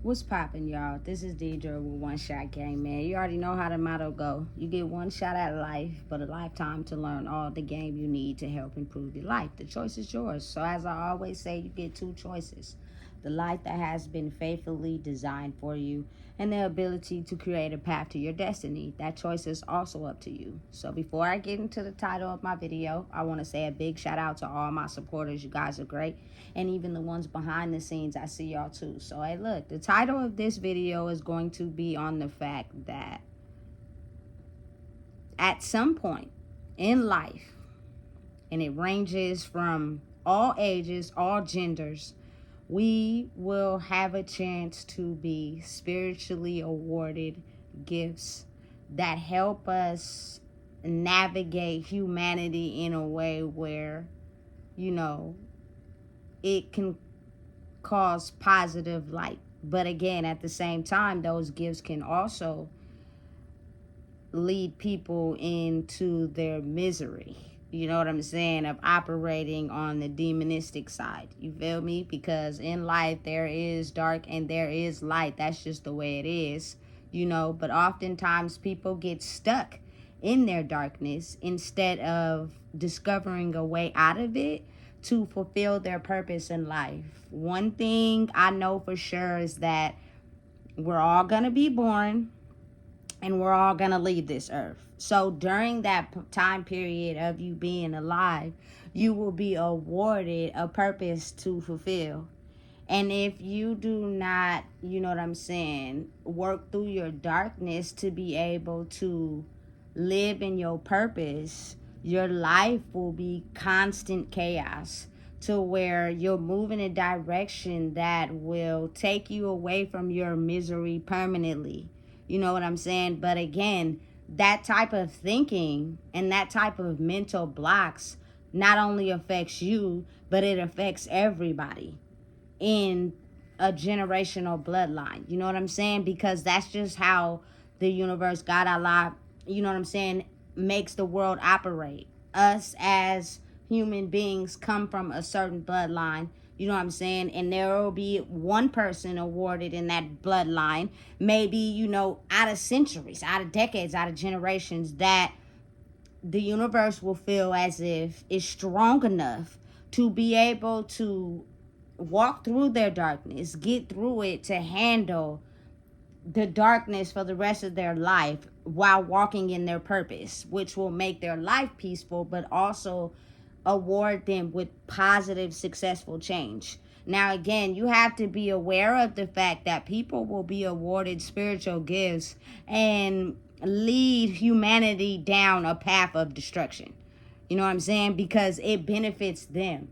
What's poppin', y'all? This is Deidre with One Shot Game, man. You already know how the motto go. You get one shot at life, but a lifetime to learn all the game you need to help improve your life. The choice is yours. So as I always say, you get two choices. The life that has been faithfully designed for you, and the ability to create a path to your destiny. That choice is also up to you. So before I get into the title of my video, I want to say a big shout out to all my supporters. You guys are great. And even the ones behind the scenes, I see y'all too. So hey, look, the title of this video is going to be on the fact that at some point in life, and it ranges from all ages, all genders, we will have a chance to be spiritually awarded gifts that help us navigate humanity in a way where, it can cause positive light. But again, at the same time, those gifts can also lead people into their misery. You know what I'm saying? Of operating on the demonistic side. You feel me? Because in life, there is dark and there is light. That's just the way it is, But oftentimes, people get stuck in their darkness instead of discovering a way out of it to fulfill their purpose in life. One thing I know for sure is that we're all going to be born and we're all going to leave this earth. So during that time period of you being alive, you will be awarded a purpose to fulfill. And if you do not, work through your darkness to be able to live in your purpose, your life will be constant chaos to where you'll move in a direction that will take you away from your misery permanently. You know what I'm saying? But again, that type of thinking and that type of mental blocks not only affects you, but it affects everybody in a generational bloodline. You know what I'm saying? Because that's just how the universe, God, Allah, makes the world operate. Us as human beings come from a certain bloodline. You know what I'm saying? And there will be one person awarded in that bloodline, maybe, out of centuries, out of decades, out of generations, that the universe will feel as if it's strong enough to be able to walk through their darkness, get through it, to handle the darkness for the rest of their life while walking in their purpose, which will make their life peaceful, but also award them with positive, successful change. Now, again, you have to be aware of the fact that people will be awarded spiritual gifts and lead humanity down a path of destruction. You know what I'm saying? Because it benefits them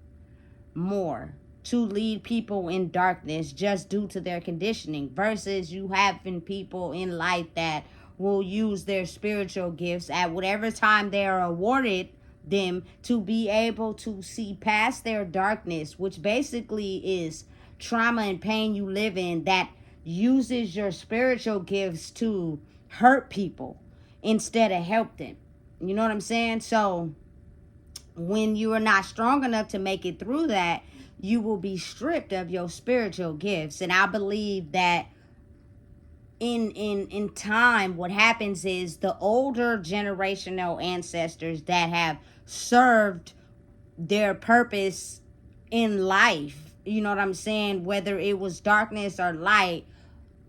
more to lead people in darkness just due to their conditioning, versus you having people in light that will use their spiritual gifts at whatever time they are awarded them to be able to see past their darkness, which basically is trauma and pain you live in, that uses your spiritual gifts to hurt people instead of help them. You know what I'm saying? So when you are not strong enough to make it through that, you will be stripped of your spiritual gifts. And I believe that in time, what happens is the older generational ancestors that have served their purpose in life, you know what I'm saying, whether it was darkness or light,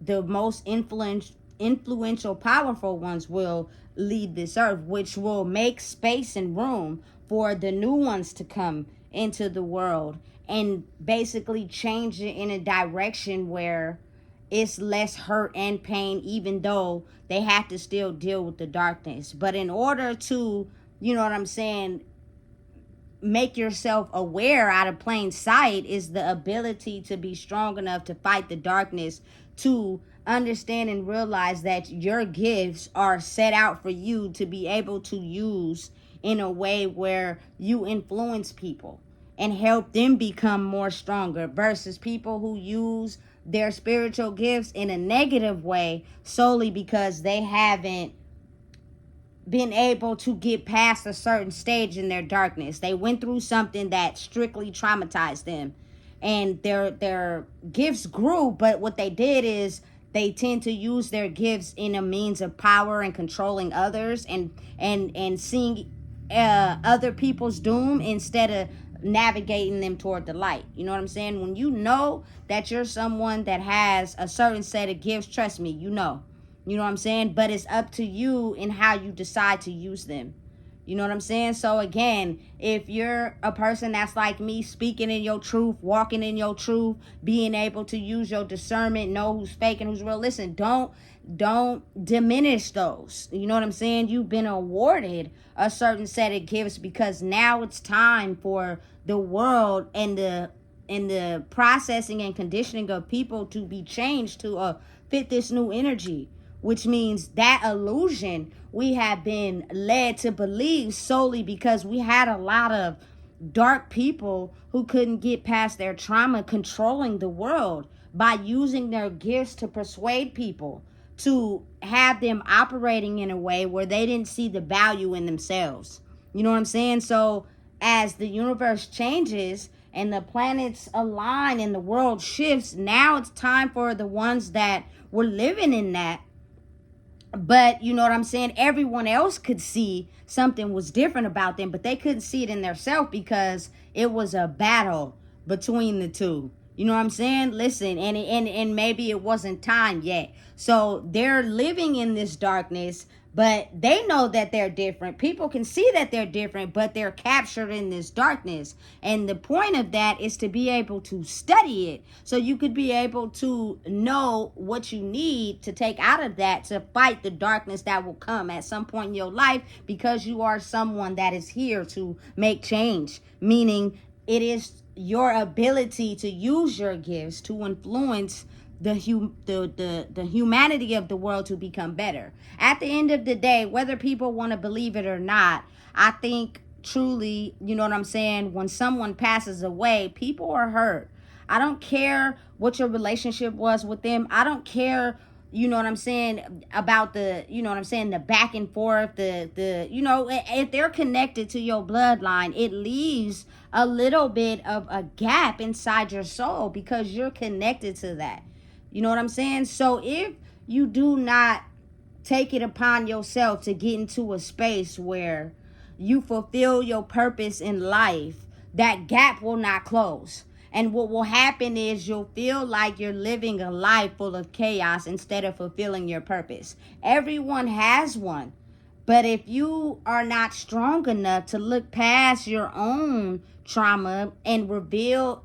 the most influential, powerful ones will lead this earth, which will make space and room for the new ones to come into the world and basically change it in a direction where it's less hurt and pain, even though they have to still deal with the darkness. But in order to, make yourself aware out of plain sight, is the ability to be strong enough to fight the darkness, to understand and realize that your gifts are set out for you to be able to use in a way where you influence people and help them become more stronger, versus people who use their spiritual gifts in a negative way solely because they haven't been able to get past a certain stage in their darkness. They went through something that strictly traumatized them, and their gifts grew, but what they did is they tend to use their gifts in a means of power and controlling others, and seeing other people's doom instead of navigating them toward the light. You know what I'm saying? When you know that you're someone that has a certain set of gifts, trust me, you know what I'm saying? But it's up to you in how you decide to use them. You know what I'm saying? So again, if you're a person that's like me, speaking in your truth, walking in your truth, being able to use your discernment, know who's fake and who's real, listen, don't diminish those. You know what I'm saying? You've been awarded a certain set of gifts, because now it's time for the world and the processing and conditioning of people to be changed to fit this new energy, which means that illusion we have been led to believe solely because we had a lot of dark people who couldn't get past their trauma controlling the world by using their gifts to persuade people to have them operating in a way where they didn't see the value in themselves. You know what I'm saying? So as the universe changes and the planets align and the world shifts, now it's time for the ones that were living in that, but you know what I'm saying, everyone else could see something was different about them, but they couldn't see it in themselves because it was a battle between the two. You know what I'm saying? Listen, and maybe it wasn't time yet. So they're living in this darkness, but they know that they're different. People can see that they're different, but they're captured in this darkness. And the point of that is to be able to study it so you could be able to know what you need to take out of that to fight the darkness that will come at some point in your life, because you are someone that is here to make change, meaning it is your ability to use your gifts to influence the humanity of the world to become better. At the end of the day, whether people want to believe it or not, I think truly, you know what I'm saying, when someone passes away, people are hurt. I don't care what your relationship was with them. I don't care, you know what I'm saying, about the, you know what I'm saying, the back and forth, the you know, if they're connected to your bloodline, it leaves a little bit of a gap inside your soul because you're connected to that. You know what I'm saying? So if you do not take it upon yourself to get into a space where you fulfill your purpose in life, that gap will not close. And what will happen is you'll feel like you're living a life full of chaos instead of fulfilling your purpose. Everyone has one. But if you are not strong enough to look past your own trauma and reveal,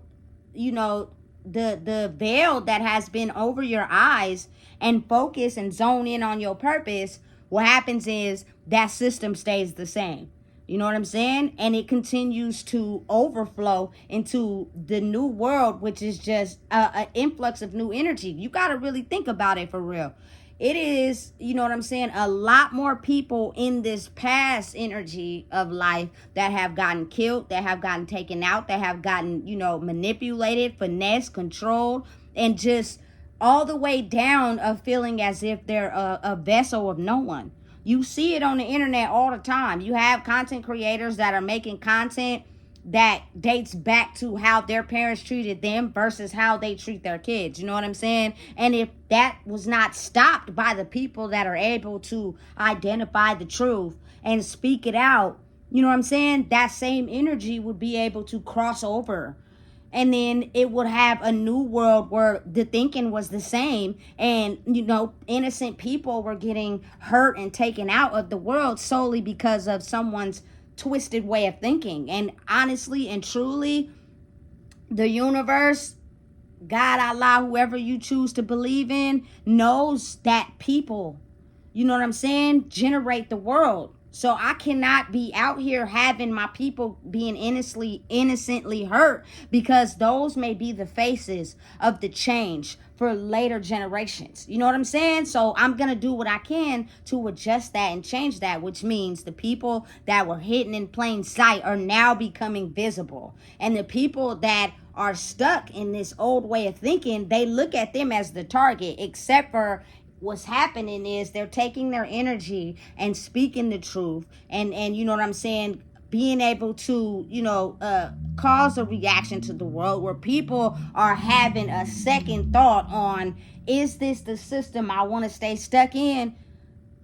you know, the veil that has been over your eyes and focus and zone in on your purpose, what happens is that system stays the same. You know what I'm saying? And it continues to overflow into the new world, which is just an influx of new energy. You got to really think about it for real. It is, you know what I'm saying, a lot more people in this past energy of life that have gotten killed, that have gotten taken out, that have gotten, you know, manipulated, finessed, controlled, and just all the way down of feeling as if they're a vessel of no one. You see it on the internet all the time. You have content creators that are making content that dates back to how their parents treated them versus how they treat their kids. You know what I'm saying? And if that was not stopped by the people that are able to identify the truth and speak it out, you know what I'm saying? That same energy would be able to cross over. And then it would have a new world where the thinking was the same. And, you know, innocent people were getting hurt and taken out of the world solely because of someone's twisted way of thinking. And honestly and truly, the universe, God, Allah, whoever you choose to believe in, knows that people, you know what I'm saying, generate the world. So I cannot be out here having my people being innocently hurt, because those may be the faces of the change for later generations. You know what I'm saying? So I'm going to do what I can to adjust that and change that, which means the people that were hidden in plain sight are now becoming visible. And the people that are stuck in this old way of thinking, they look at them as the target, except for what's happening is they're taking their energy and speaking the truth and you know what I'm saying, being able to, cause a reaction to the world where people are having a second thought on, is this the system I want to stay stuck in?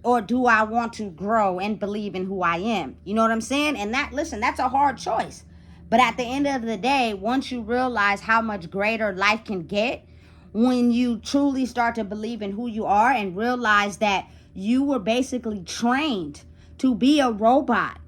Or do I want to grow and believe in who I am? You know what I'm saying? And that's a hard choice. But at the end of the day, once you realize how much greater life can get, when you truly start to believe in who you are and realize that you were basically trained to be a robot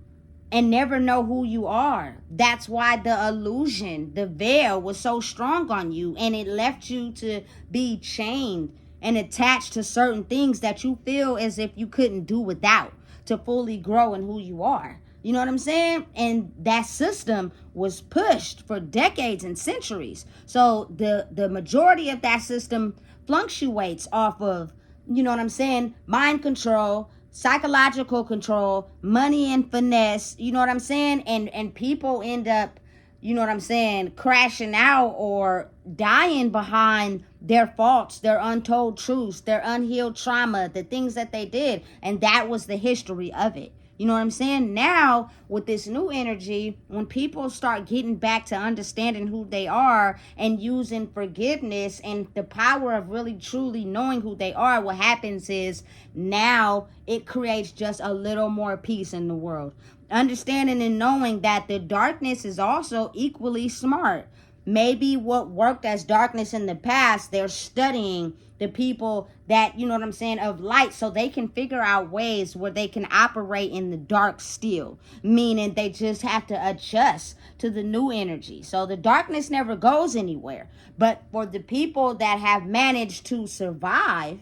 and never know who you are. That's why the illusion, the veil was so strong on you, and it left you to be chained and attached to certain things that you feel as if you couldn't do without to fully grow in who you are. You know what I'm saying? And that system was pushed for decades and centuries. So the majority of that system fluctuates off of, you know what I'm saying, mind control, psychological control, money and finesse, you know what I'm saying? And people end up, you know what I'm saying, crashing out or dying behind their faults, their untold truths, their unhealed trauma, the things that they did. And that was the history of it. You know what I'm saying? Now, with this new energy, when people start getting back to understanding who they are and using forgiveness and the power of really truly knowing who they are, what happens is now it creates just a little more peace in the world. Understanding and knowing that the darkness is also equally smart. Maybe what worked as darkness in the past, they're studying the people that, you know what I'm saying, of light, so they can figure out ways where they can operate in the dark still, meaning they just have to adjust to the new energy. So the darkness never goes anywhere. But for the people that have managed to survive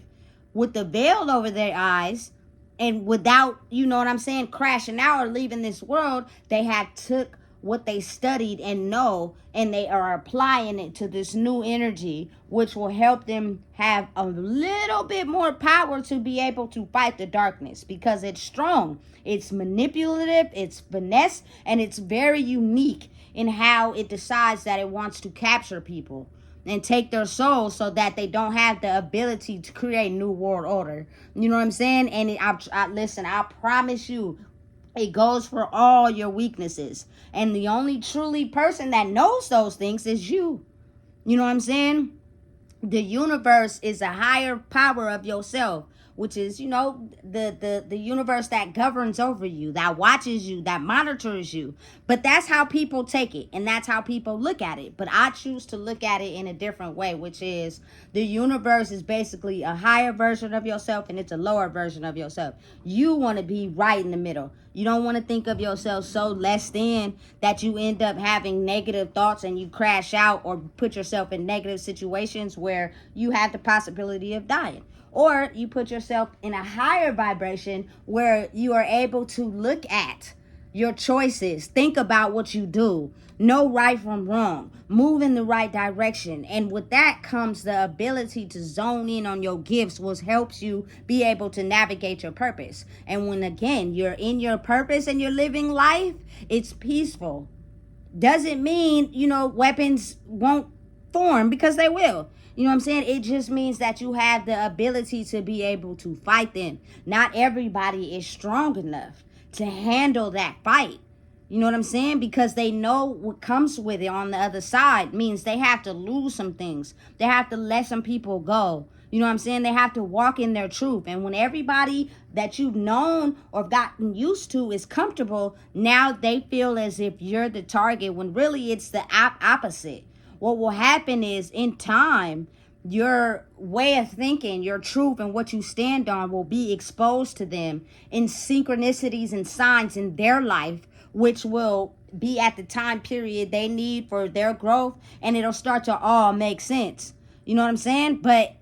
with the veil over their eyes and without, you know what I'm saying, crashing out or leaving this world, they have took what they studied and know, and they are applying it to this new energy, which will help them have a little bit more power to be able to fight the darkness, because it's strong, it's manipulative, it's finesse, and it's very unique in how it decides that it wants to capture people and take their souls so that they don't have the ability to create new world order. You know what I'm saying? And listen, I promise you, it goes for all your weaknesses. And the only truly person that knows those things is you. You know what I'm saying? The universe is a higher power of yourself, which is, the universe that governs over you, that watches you, that monitors you. But that's how people take it, and that's how people look at it. But I choose to look at it in a different way, which is the universe is basically a higher version of yourself, and it's a lower version of yourself. You want to be right in the middle. You don't want to think of yourself so less than that you end up having negative thoughts and you crash out or put yourself in negative situations where you have the possibility of dying. Or you put yourself in a higher vibration where you are able to look at your choices, think about what you do, know right from wrong, move in the right direction. And with that comes the ability to zone in on your gifts, which helps you be able to navigate your purpose. And when, again, you're in your purpose and you're living life, it's peaceful. Doesn't mean, weapons won't form, because they will. You know what I'm saying? It just means that you have the ability to be able to fight them. Not everybody is strong enough to handle that fight. You know what I'm saying? Because they know what comes with it on the other side. Means they have to lose some things. They have to let some people go. You know what I'm saying? They have to walk in their truth. And when everybody that you've known or gotten used to is comfortable, now they feel as if you're the target, when really it's the opposite. What will happen is, in time, your way of thinking, your truth, and what you stand on will be exposed to them in synchronicities and signs in their life, which will be at the time period they need for their growth, and it'll start to all make sense. You know what I'm saying? But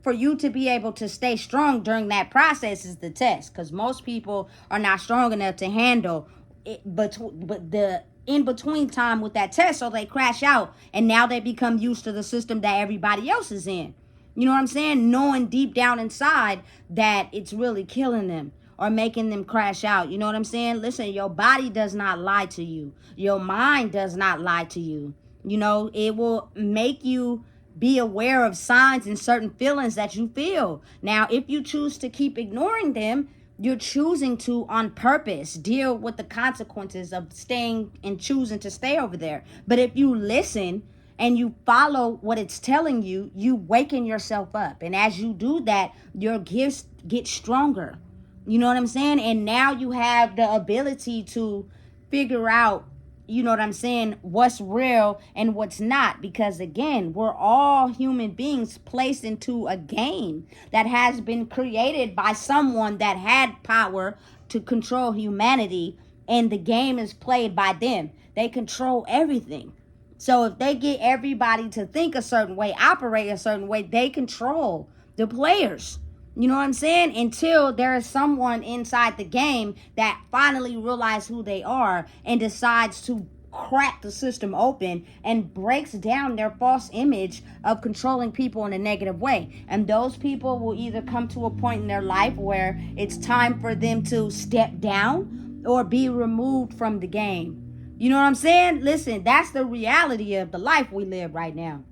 for you to be able to stay strong during that process is the test, because most people are not strong enough to handle it, but the in between time with that test, so they crash out, and now they become used to the system that everybody else is in. You know what I'm saying? Knowing deep down inside that it's really killing them or making them crash out. You know what I'm saying? Listen, your body does not lie to you. Your mind does not lie to you. It will make you be aware of signs and certain feelings that you feel. Now, if you choose to keep ignoring them, You're choosing to, on purpose, deal with the consequences of staying and choosing to stay over there. But if you listen and you follow what it's telling you, you waken yourself up. And as you do that, your gifts get stronger. You know what I'm saying? And now you have the ability to figure out, you know what I'm saying, what's real and what's not. Because again, we're all human beings placed into a game that has been created by someone that had power to control humanity, and the game is played by them. They control everything. So if they get everybody to think a certain way, operate a certain way, they control the players. You know what I'm saying? Until there is someone inside the game that finally realizes who they are and decides to crack the system open and breaks down their false image of controlling people in a negative way. And those people will either come to a point in their life where it's time for them to step down or be removed from the game. You know what I'm saying? Listen, that's the reality of the life we live right now.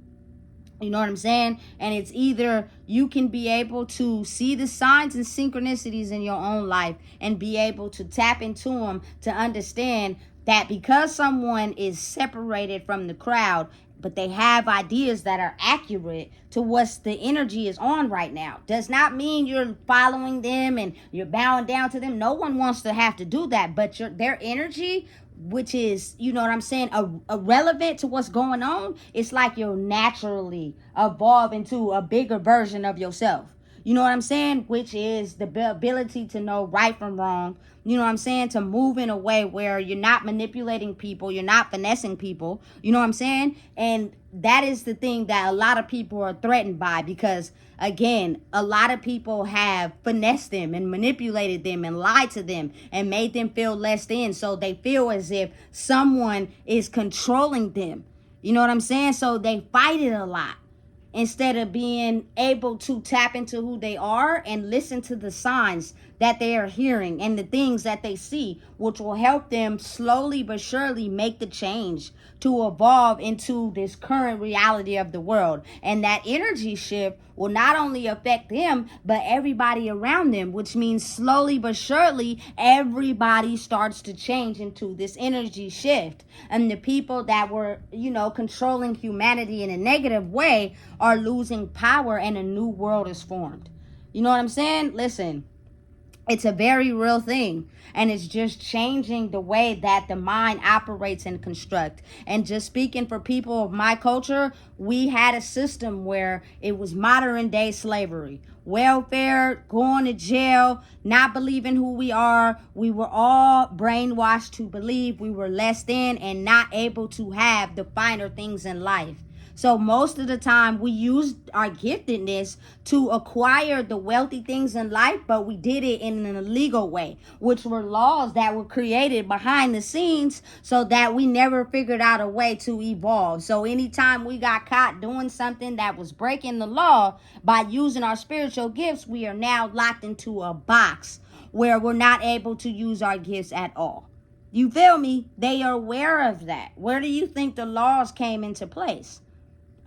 You know what I'm saying? And it's either you can be able to see the signs and synchronicities in your own life and be able to tap into them to understand that because someone is separated from the crowd, but they have ideas that are accurate to what the energy is on right now, does not mean you're following them and you're bowing down to them. No one wants to have to do that, but their energy, which is, you know what I'm saying, irrelevant to what's going on, it's like you'll naturally evolve into a bigger version of yourself. You know what I'm saying? Which is the ability to know right from wrong. You know what I'm saying? To move in a way where you're not manipulating people, you're not finessing people. You know what I'm saying? And that is the thing that a lot of people are threatened by, because again, a lot of people have finessed them and manipulated them and lied to them and made them feel less than. So they feel as if someone is controlling them. You know what I'm saying? So they fight it a lot, instead of being able to tap into who they are and listen to the signs that they are hearing and the things that they see, which will help them slowly but surely make the change to evolve into this current reality of the world. And that energy shift will not only affect them, but everybody around them, which means slowly but surely, everybody starts to change into this energy shift. And the people that were, you know, controlling humanity in a negative way are losing power, and a new world is formed. You know what I'm saying? Listen, it's a very real thing, and it's just changing the way that the mind operates and construct. And just speaking for people of my culture, we had a system where it was modern day slavery, welfare, going to jail, not believing who we are. We were all brainwashed to believe we were less than and not able to have the finer things in life. So most of the time we used our giftedness to acquire the wealthy things in life, but we did it in an illegal way, which were laws that were created behind the scenes so that we never figured out a way to evolve. So anytime we got caught doing something that was breaking the law by using our spiritual gifts, we are now locked into a box where we're not able to use our gifts at all. You feel me? They are aware of that. Where do you think the laws came into place?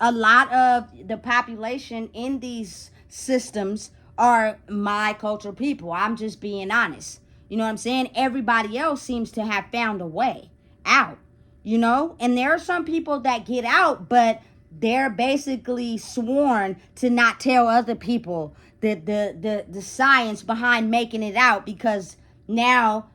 A lot of the population in these systems are my culture people. I'm just being honest. You know what I'm saying? Everybody else seems to have found a way out, you know? And there are some people that get out, but they're basically sworn to not tell other people the science behind making it out, because now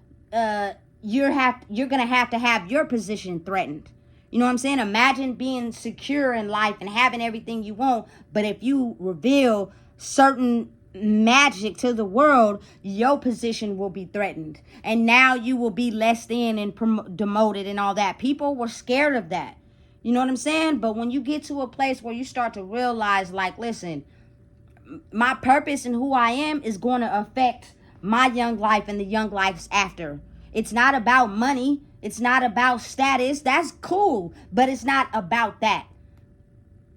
you're gonna have to have your position threatened. You know what I'm saying? Imagine being secure in life and having everything you want, but if you reveal certain magic to the world, your position will be threatened. And now you will be less than and demoted and all that. People were scared of that. You know what I'm saying? But when you get to a place where you start to realize, like, listen, my purpose and who I am is going to affect my young life and the young lives after. It's not about money. It's not about status. That's cool, but it's not about that.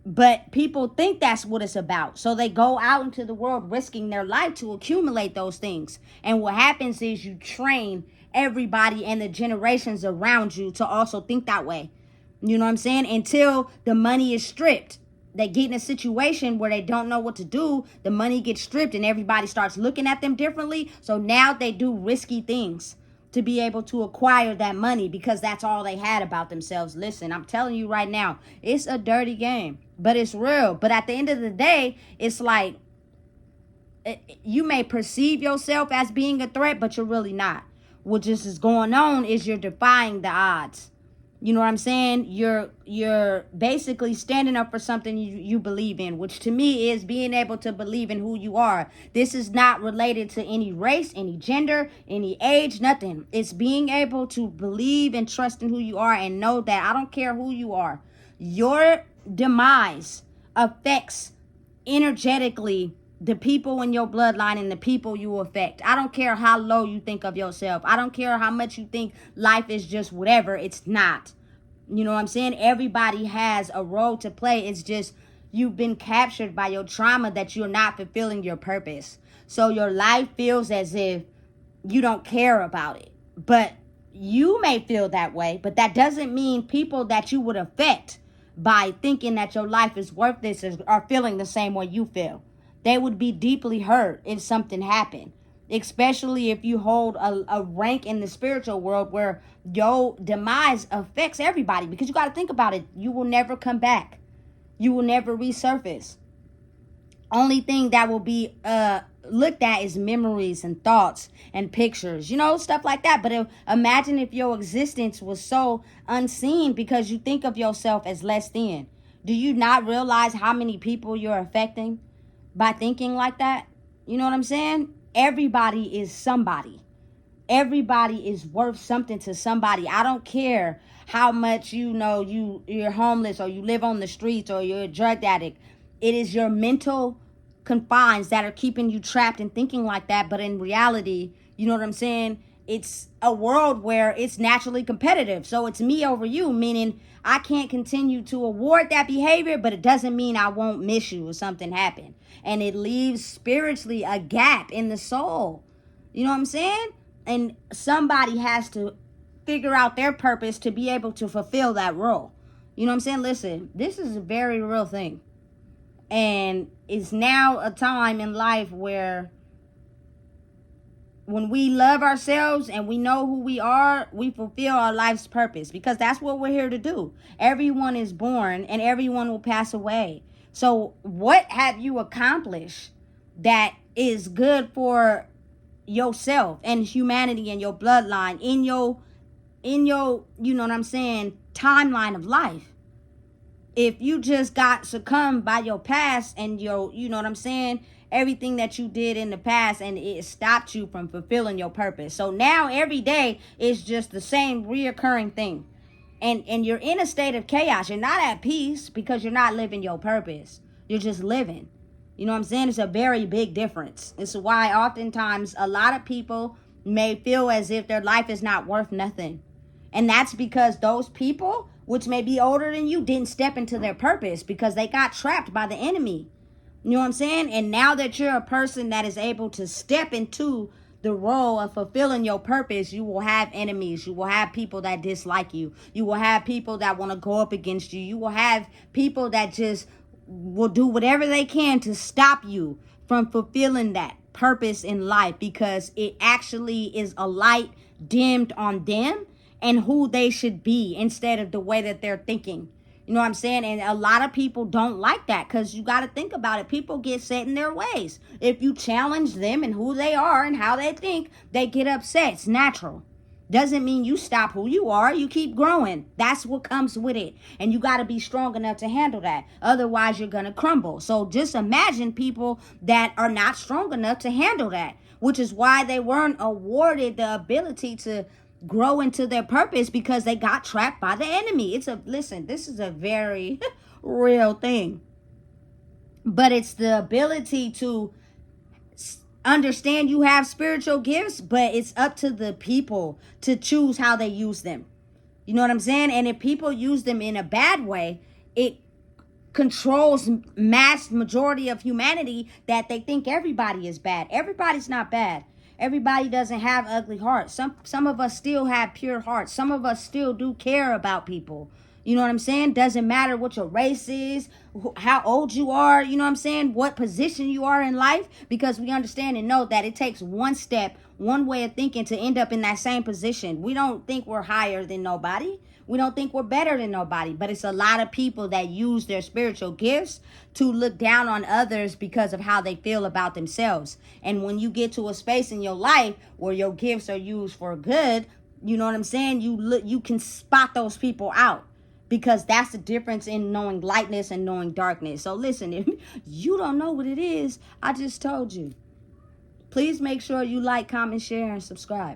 But people think that's what it's about. So they go out into the world risking their life to accumulate those things. And what happens is you train everybody and the generations around you to also think that way. You know what I'm saying? Until the money is stripped. they get in a situation where they don't know what to do, the money gets stripped and everybody starts looking at them differently. So now they do risky things to be able to acquire that money because that's all they had about themselves. Listen, I'm telling you right now, it's a dirty game, but it's real. But at the end of the day, it's like you may perceive yourself as being a threat, but you're really not. What just is going on is you're defying the odds. You know what I'm saying? You're basically standing up for something you believe in, which to me is being able to believe in who you are. This is not related to any race, any gender, any age, nothing. It's being able to believe and trust in who you are and know that I don't care who you are. Your demise affects energetically the people in your bloodline and the people you affect. I don't care how low you think of yourself. I don't care how much you think life is just whatever. It's not. You know what I'm saying? Everybody has a role to play. It's just you've been captured by your trauma that you're not fulfilling your purpose. So your life feels as if you don't care about it. But you may feel that way, but that doesn't mean people that you would affect by thinking that your life is worthless are feeling the same way you feel. They would be deeply hurt if something happened, especially if you hold a rank in the spiritual world where your demise affects everybody. Because you got to think about it. You will never come back. You will never resurface. Only thing that will be looked at is memories and thoughts and pictures, you know, stuff like that. But imagine if your existence was so unseen because you think of yourself as less than. Do you not realize how many people you're affecting by thinking like that? You know what I'm saying? Everybody is somebody. Everybody is worth something to somebody. I don't care how much you're homeless or you live on the streets or you're a drug addict. It is your mental confines that are keeping you trapped and thinking like that. But in reality, you know what I'm saying? It's a world where it's naturally competitive. So it's me over you, meaning I can't continue to award that behavior, but it doesn't mean I won't miss you if something happened. And it leaves spiritually a gap in the soul. You know what I'm saying? And somebody has to figure out their purpose to be able to fulfill that role. You know what I'm saying? Listen, this is a very real thing. And it's now a time in life where when we love ourselves and we know who we are, we fulfill our life's purpose, because that's what we're here to do. Everyone is born and everyone will pass away. So what have you accomplished that is good for yourself and humanity and your bloodline in your, you know what I'm saying, timeline of life? If you just got succumbed by your past and your, you know what I'm saying, everything that you did in the past, and it stopped you from fulfilling your purpose. So now every day is just the same reoccurring thing. And you're in a state of chaos. You're not at peace because you're not living your purpose. You're just living. You know what I'm saying? It's a very big difference. It's why oftentimes a lot of people may feel as if their life is not worth nothing. And that's because those people, which may be older than you, didn't step into their purpose because they got trapped by the enemy. You know what I'm saying? And now that you're a person that is able to step into the role of fulfilling your purpose, you will have enemies. You will have people that dislike you. You will have people that want to go up against you. You will have people that just will do whatever they can to stop you from fulfilling that purpose in life, because it actually is a light dimmed on them and who they should be instead of the way that they're thinking. You know what I'm saying? And a lot of people don't like that, because you got to think about it. People get set in their ways. If you challenge them and who they are and how they think, they get upset. It's natural. Doesn't mean you stop who you are. You keep growing. That's what comes with it. And you got to be strong enough to handle that. Otherwise, you're going to crumble. So just imagine people that are not strong enough to handle that, which is why they weren't awarded the ability to grow into their purpose, because they got trapped by the enemy. Listen, this is a very real thing. But it's the ability to understand you have spiritual gifts, but it's up to the people to choose how they use them. You know what I'm saying? And if people use them in a bad way, it controls mass majority of humanity that they think everybody is bad. Everybody's not bad. Everybody doesn't have ugly hearts. Some of us still have pure hearts. Some of us still do care about people. You know what I'm saying? Doesn't matter what your race is, how old you are, you know what I'm saying? What position you are in life, because we understand and know that it takes one step, one way of thinking to end up in that same position. We don't think we're higher than nobody. We don't think we're better than nobody, but it's a lot of people that use their spiritual gifts to look down on others because of how they feel about themselves. And when you get to a space in your life where your gifts are used for good, you know what I'm saying? You can spot those people out, because that's the difference in knowing lightness and knowing darkness. So listen, if you don't know what it is, I just told you. Please make sure you like, comment, share, and subscribe.